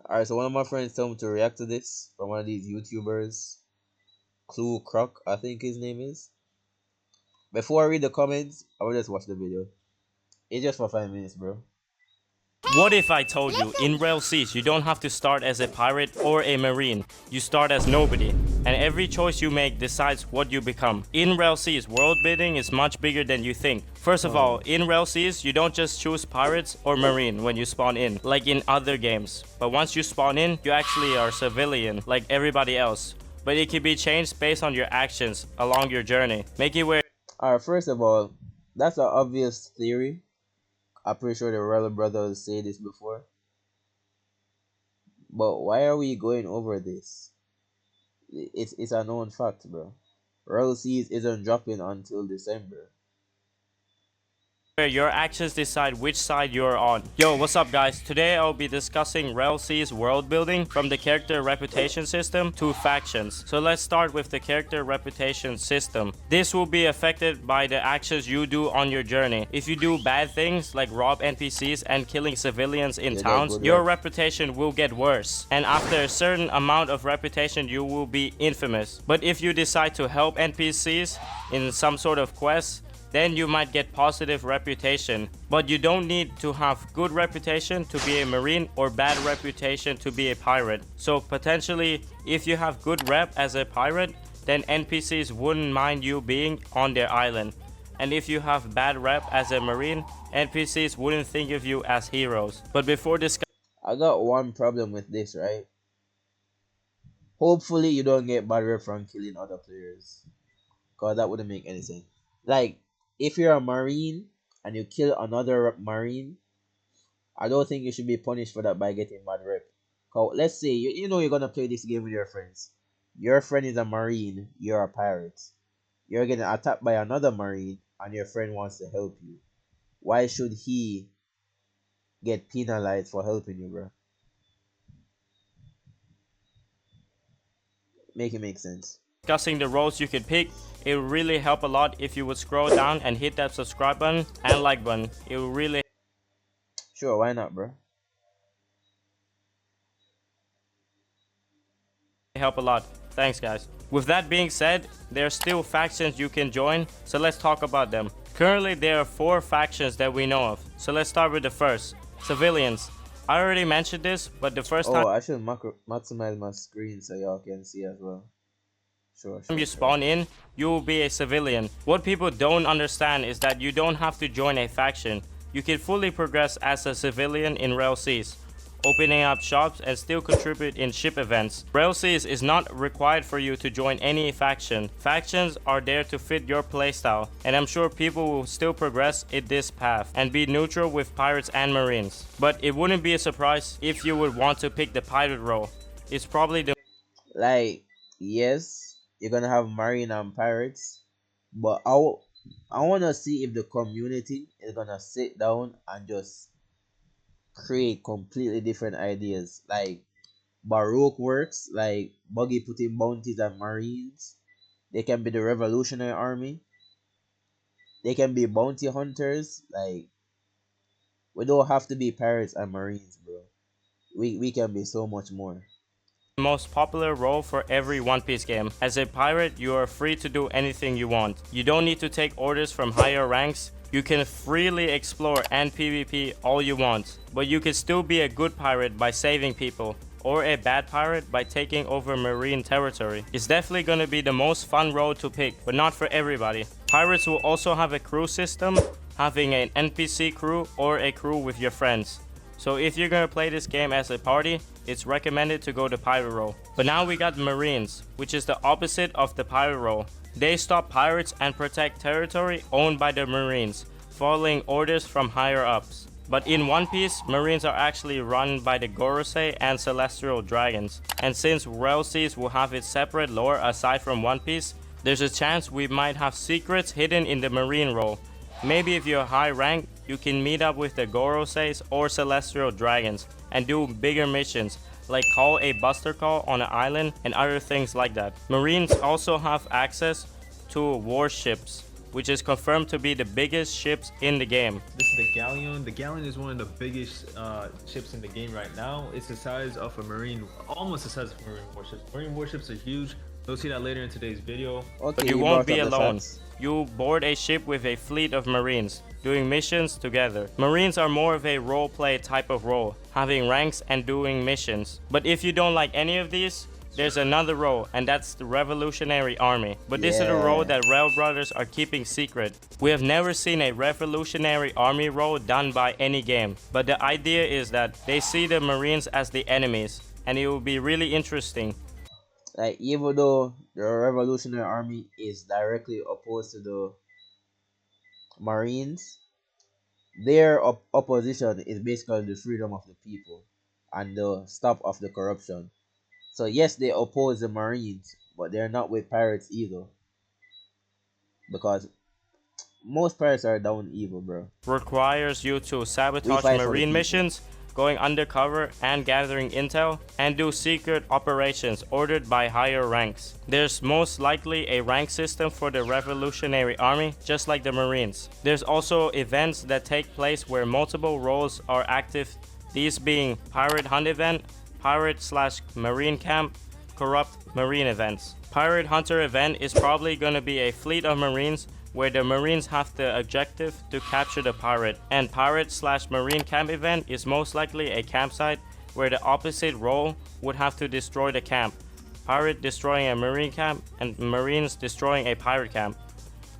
Alright, so one of my friends told me to react to this from one of these YouTubers, Clue Croc, I think his name is. Before I read the comments, I will just watch the video. It's just for 5 minutes, bro. What if I told you, in RELL SEAS, you don't have to start as a pirate or a marine. You start as nobody, and every choice you make decides what you become. In RELL SEAS, world building is much bigger than you think. First of all, in RELL SEAS, you don't just choose pirates or marine when you spawn in, like in other games. But once you spawn in, you actually are civilian, like everybody else. But it can be changed based on your actions along your journey. Make it where Alright, first of all, that's an obvious theory. I'm pretty sure the RELL brothers say this before. But why are we going over this? It's a known fact, bro. RELL SEAS isn't dropping until December. your actions decide which side you're on. Yo, what's up guys? Today I'll be discussing RELL SEAS world building from the character reputation system to factions. So let's start with the character reputation system. This will be affected by the actions you do on your journey. If you do bad things like rob NPCs and killing civilians in towns, your reputation will get worse. And after a certain amount of reputation, you will be infamous. But if you decide to help NPCs in some sort of quest, then you might get positive reputation. But you don't need to have good reputation to be a marine or bad reputation to be a pirate. So potentially, if you have good rep as a pirate, then NPCs wouldn't mind you being on their island. And if you have bad rep as a marine, NPCs wouldn't think of you as heroes. But before discussing, I got one problem with this, right? Hopefully you don't get bad rep from killing other players, cause that wouldn't make any sense. Like, if you're a marine and you kill another marine, I don't think you should be punished for that by getting bad rep. Cause let's say you know you're gonna play this game with your friends. Your friend is a marine, you're a pirate. You're getting attacked by another marine and your friend wants to help you. Why should he get penalized for helping you, bro? Make it make sense. discussing the roles you could pick, it would really help a lot if you would scroll down and hit that subscribe button and like button. It would really Sure, why not, bro? help a lot. Thanks guys. With that being said, there are still factions you can join, so let's talk about them. Currently there are 4 factions that we know of, so let's start with the first, civilians. I already mentioned this, but the first time I should maximize my screen so y'all can see as well. Sure. you spawn in, you will be a civilian. What people don't understand is that you don't have to join a faction. You can fully progress as a civilian in RELL SEAS, opening up shops and still contribute in ship events. RELL SEAS is not required for you to join any faction. Factions are there to fit your playstyle, and I'm sure people will still progress in this path and be neutral with pirates and marines. But it wouldn't be a surprise if you would want to pick the pirate role. It's probably the Like, yes, you're gonna have marine and pirates, but I wanna see if the community is gonna sit down and just create completely different ideas. Like Baroque works, like Buggy putting bounties on marines. They can be the revolutionary army. They can be bounty hunters. Like, we don't have to be pirates and marines, bro. We can be so much more. most popular role for every One Piece game. As a pirate, you are free to do anything you want. You don't need to take orders from higher ranks. You can freely explore and PvP all you want, but you can still be a good pirate by saving people, or a bad pirate by taking over marine territory. It's definitely gonna be the most fun role to pick, but not for everybody. Pirates will also have a crew system, having an NPC crew or a crew with your friends. So if you're gonna play this game as a party, it's recommended to go the pirate role. But now we got Marines, which is the opposite of the pirate role. They stop pirates and protect territory owned by the Marines, following orders from higher ups. But in One Piece, Marines are actually run by the Gorosei and Celestial Dragons. And since RELL SEAS will have its separate lore aside from One Piece, there's a chance we might have secrets hidden in the Marine role. Maybe if you're high rank, you can meet up with the Goroseis or Celestial Dragons and do bigger missions, like call a buster call on an island and other things like that. Marines also have access to warships, which is confirmed to be the biggest ships in the game. This is the Galleon. The Galleon is one of the biggest ships in the game right now. It's the size of a marine, almost the size of marine warships. Marine warships are huge. You'll see that later in today's video. But Okay, you you won't brought up be the alone. facts. You board a ship with a fleet of Marines, doing missions together. Marines are more of a roleplay type of role, having ranks and doing missions. But if you don't like any of these, there's another role, and that's the Revolutionary Army. But this is a role Yeah. that Rel Brothers are keeping secret. We have never seen a Revolutionary Army role done by any game. But the idea is that they see the Marines as the enemies, and it will be really interesting. Like, even though the Revolutionary Army is directly opposed to the Marines, their opposition is basically the freedom of the people and the stop of the corruption. So yes, they oppose the Marines, but they're not with pirates either, because most pirates are down evil, bro. Requires you to We sabotage fight for the marine people. missions, going undercover and gathering intel, and do secret operations ordered by higher ranks. There's most likely a rank system for the Revolutionary Army, just like the Marines. There's also events that take place where multiple roles are active, these being Pirate Hunt event, Pirate/Marine camp, Corrupt Marine events. Pirate Hunter event is probably gonna be a fleet of Marines where the Marines have the objective to capture the pirate, and Pirate/Marine camp event is most likely a campsite where the opposite role would have to destroy the camp. Pirate destroying a Marine camp and Marines destroying a pirate camp.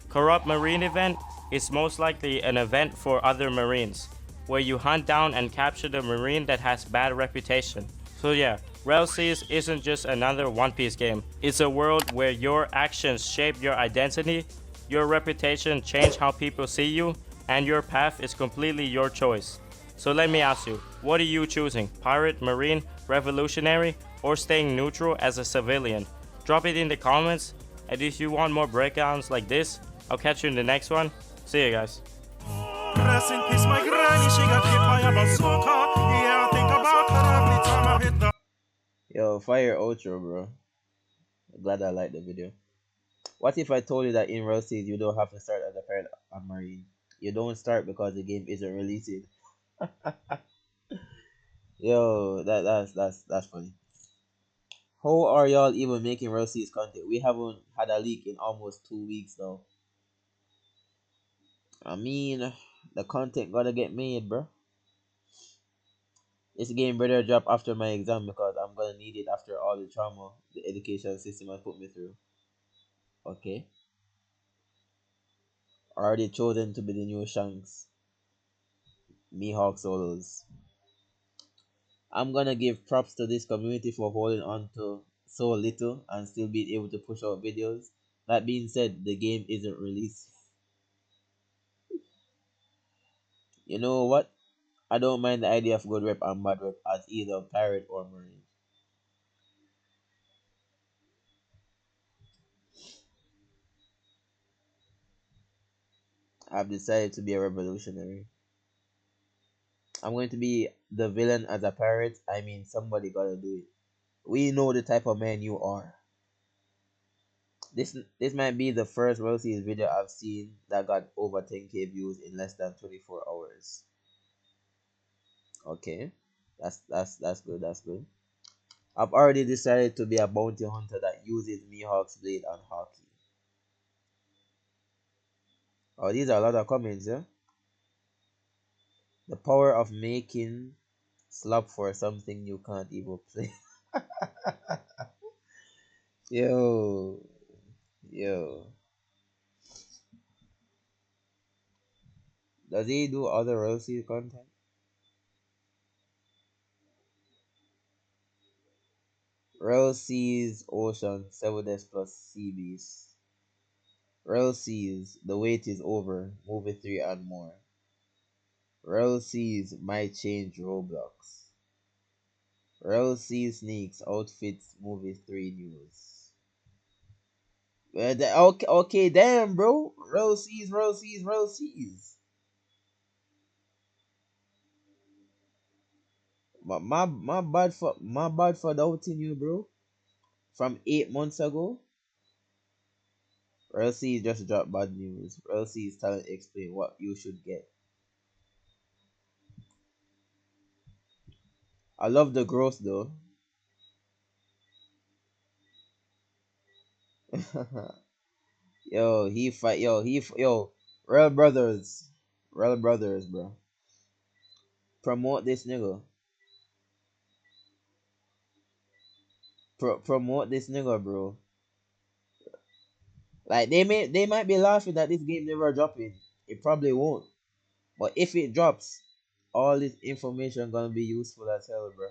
Corrupt Marine event is most likely an event for other Marines, where you hunt down and capture the Marine that has bad reputation. So yeah, RELL SEAS isn't just another One Piece game. It's a world where your actions shape your identity, your reputation change how people see you, and your path is completely your choice. So let me ask you, what are you choosing? Pirate, Marine, Revolutionary, or staying neutral as a civilian? Drop it in the comments, and if you want more breakdowns like this, I'll catch you in the next one. See you guys. Rest in peace, my granny. She got hit by a bazooka. Yeah, I think about her every time I hit the. Yo, fire outro, bro. Glad I liked the video. What if I told you that in Real Seas you don't have to start as a pirate or marine? You don't start because the game isn't releasing. Yo, that's funny. How are y'all even making Real Seas content? We haven't had a leak in almost 2 weeks now. I mean, the content gotta get made, bro. This game better drop after my exam because I'm gonna need it after all the trauma the education system has put me through. Okay. Already chosen to be the new Shanks. Mihawk solos. I'm gonna give props to this community for holding on to so little and still being able to push out videos. That being said, the game isn't released. You know what? I don't mind the idea of good rep and bad rep as either pirate or marine. I've decided to be a revolutionary. I'm going to be the villain as a pirate. I mean, somebody gotta do it. We know the type of man you are. This might be the first World Series video I've seen that got over 10k views in less than 24 hours. Okay, that's good. That's good. I've already decided to be a bounty hunter that uses Mihawk's blade and hockey. Oh, these are a lot of comments, yeah. The power of making slap for something you can't even play. Yo, yo. Does he do other Rosie content? Rel Seas Ocean 7S plus CBs. Rel Seas The Wait is Over, Movie 3 and more. Rel Seas Might Change Roblox. Rel Seas Sneaks Outfits Movie 3 News. Okay, okay, damn, bro. Rel Seas, Rel Seas, Rel Seas. My bad for doubting you, bro. From 8 months ago. RELL SEAS just dropped bad news. RELL SEAS talent explain what you should get. I love the growth though. Yo, he fight. Yo. Real brothers, real brothers, bro. Promote this nigga. Promote this nigga, bro. Like they might be laughing that this game never dropping. It probably won't. But if it drops, all this information gonna be useful as hell, bro.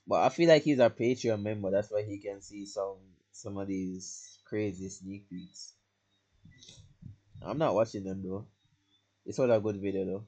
But I feel like he's a Patreon member. That's why he can see some of these crazy sneak peeks. I'm not watching them though. It's not a good video though.